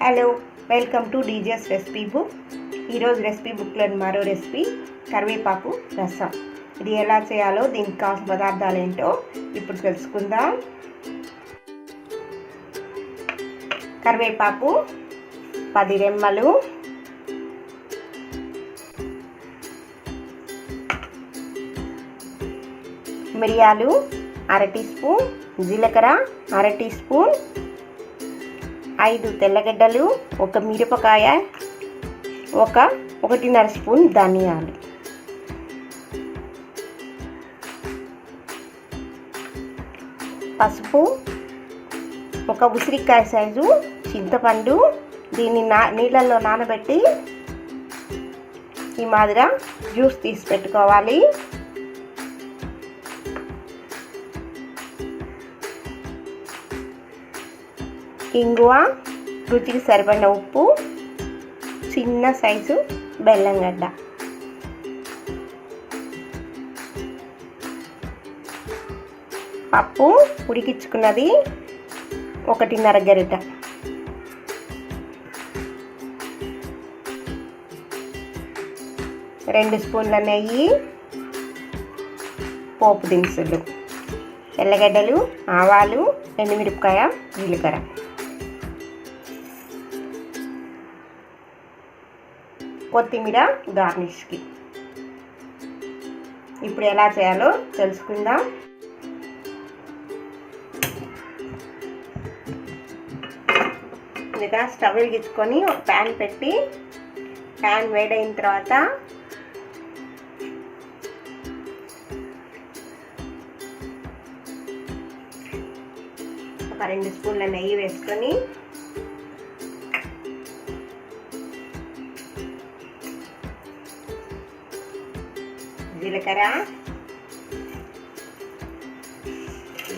Hello, welcome to DJs recipe book. ఈరోజు recipe బుక్లోని మరో recipe కరివేపాకు రసం. ఇది ఎలా చేయాలో, దీనికి కావాల్సిన పదార్థాలు ఏంటో ఇప్పుడు తెలుసుకుందాం. కరివేపాకు 10 రెమ్మలు, మిరియాలు 1/2 టీ స్పూన్, జీలకర్ర 1/2 టీ స్పూన్, 5 తెల్లగడ్డలు, 1 మిరపకాయ, 1.5 స్పూన్ ధనియాలు. పసుపు, 1 ఉసిరికాయ సైజు చింతపండు. దీన్ని నీళ్ళల్లో నానబెట్టి ఈ మాదిరిగా జ్యూస్ తీసి పెట్టుకోవాలి. ఇంగువ, రుచికి సరిపడిన ఉప్పు, చిన్న సైజు బెల్లం గడ్డ. పప్పు ఉడికించుకున్నది 1.5 గరిట. రెండు స్పూన్ల నెయ్యి, పోపు దినుసులు, తెల్లగడ్డలు, ఆవాలు, ఎండుమిరపకాయ, జీలకర్ర. కొత్తిమీర గార్నిష్కి. ఇప్పుడు ఎలా చేయాలో తెలుసుకుందాం. ఇక స్టవ్ వెలిగించుకొని ఒక ప్యాన్ పెట్టి, ప్యాన్ వేడైన తర్వాత ఒక 2 స్పూన్ల నెయ్యి వేసుకొని జీలకర్ర,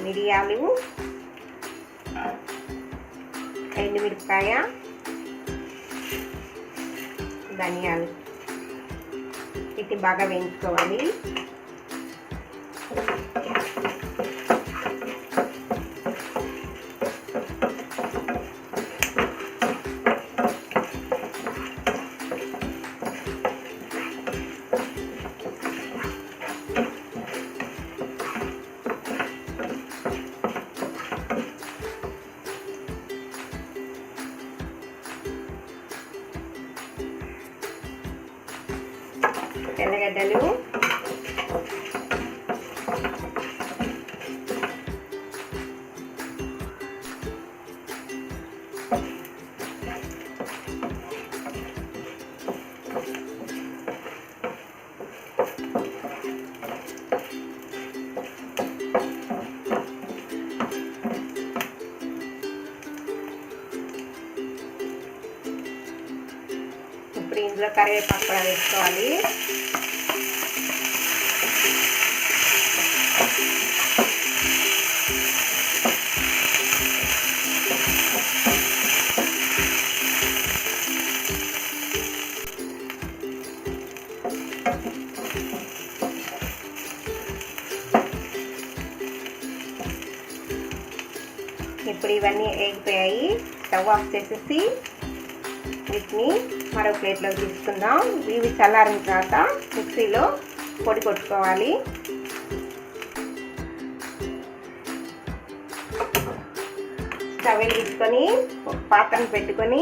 మిరియాలు, ఎండుమిరపకాయ, ధనియాలు వీటిని బాగా వేయించుకోవాలి. తెల్లగడ్డలు, ఇప్పుడు ఇందులో కరివేపాకు కూడా వేసుకోవాలి. ఇప్పుడు ఇవన్నీ వేగిపోయాయి. స్టవ్ ఆఫ్ చేసేసి వీటిని మరో ప్లేట్లో తీసుకుందాం. ఇవి చల్లారిన తర్వాత మిక్సీలో పొడి కొట్టుకోవాలి. స్టవ్ వెలిగించుకొని ఒక పాత్రను పెట్టుకొని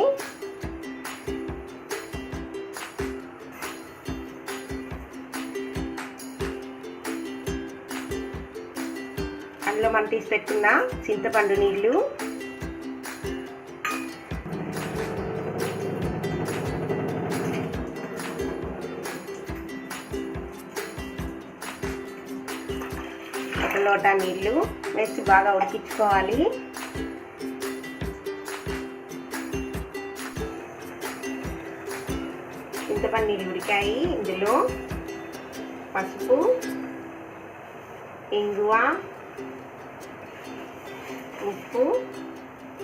అందులో మనం తీసి పెట్టుకున్న చింతపండు నీళ్ళు, ఒక లోటా నీళ్ళు వేసి బాగా ఉడికించుకోవాలి. చింతపండు నీళ్ళు ఉడికాయి. ఇందులో పసుపు, ఇంగువ, ఉప్పు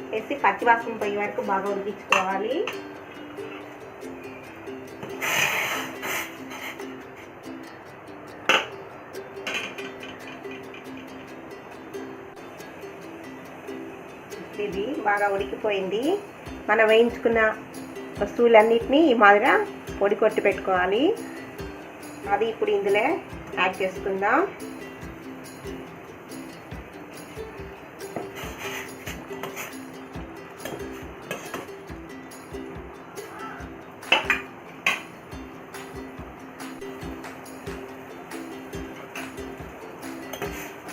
వేసి పచ్చివాసన పోయే వరకు బాగా ఉడికించుకోవాలి. ఇది బాగా ఉడికిపోయింది. మనం వేయించుకున్న వస్తువులన్నిటినీ ఈ మాదిరిగా పొడి కొట్టి పెట్టుకోవాలి. అది ఇప్పుడు ఇందులో యాడ్ చేసుకుందాం.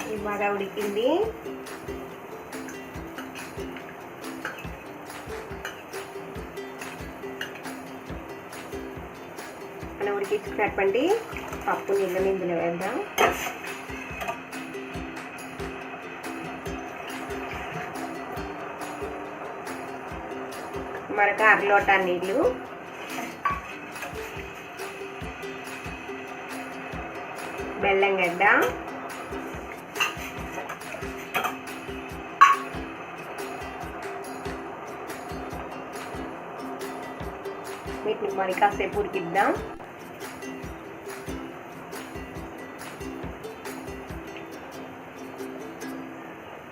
ఇది బాగా ఉడికింది. మనం ఉడికించుకున్నటువంటి పప్పు నీళ్ళని ఇందులో వేద్దాం. మరొక అరలోటా నీళ్ళు, బెల్లం గడ్డ, వీటిని మరి కాసేపు ఉడికిద్దాం.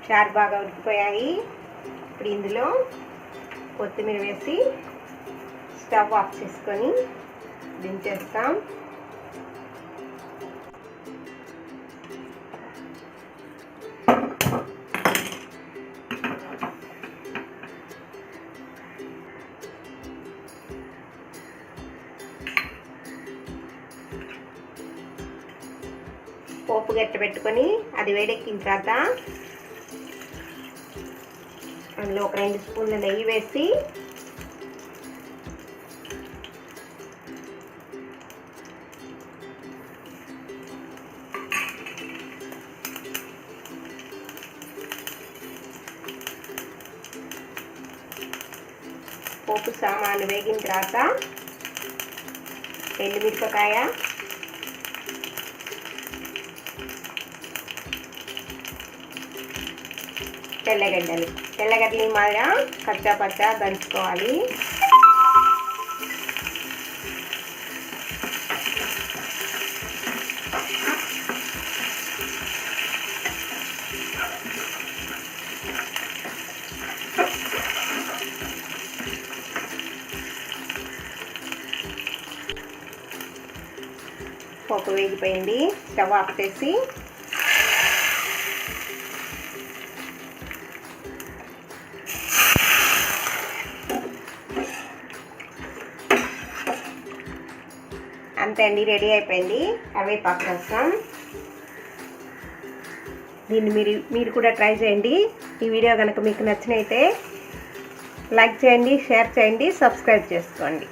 చారు బాగా ఉడికిపోయాయి. ఇప్పుడు ఇందులో కొత్తిమీర వేసి స్టవ్ ఆఫ్ చేసుకొని దించేస్తాం. పోపు గట్ట పెట్టుకొని అది వేడెక్కిన తర్వాత అందులో ఒక 2 స్పూన్ల నెయ్యి వేసి పోపు సామాను వేగిన తర్వాత ఎండుమిరపకాయ, తెల్లగడ్డలు మాదిరిగా కచ్చా పచ్చా దంచుకోవాలి. పోపు వేగిపోయింది. స్టవ్ ఆఫ్ చేసి అంతే అండి, రెడీ అయిపోయింది కరివేపాకు రసం. దీన్ని మీరు కూడా ట్రై చేయండి. ఈ వీడియో కనుక మీకు నచ్చినైతే లైక్ చేయండి, షేర్ చేయండి, సబ్స్క్రైబ్ చేసుకోండి.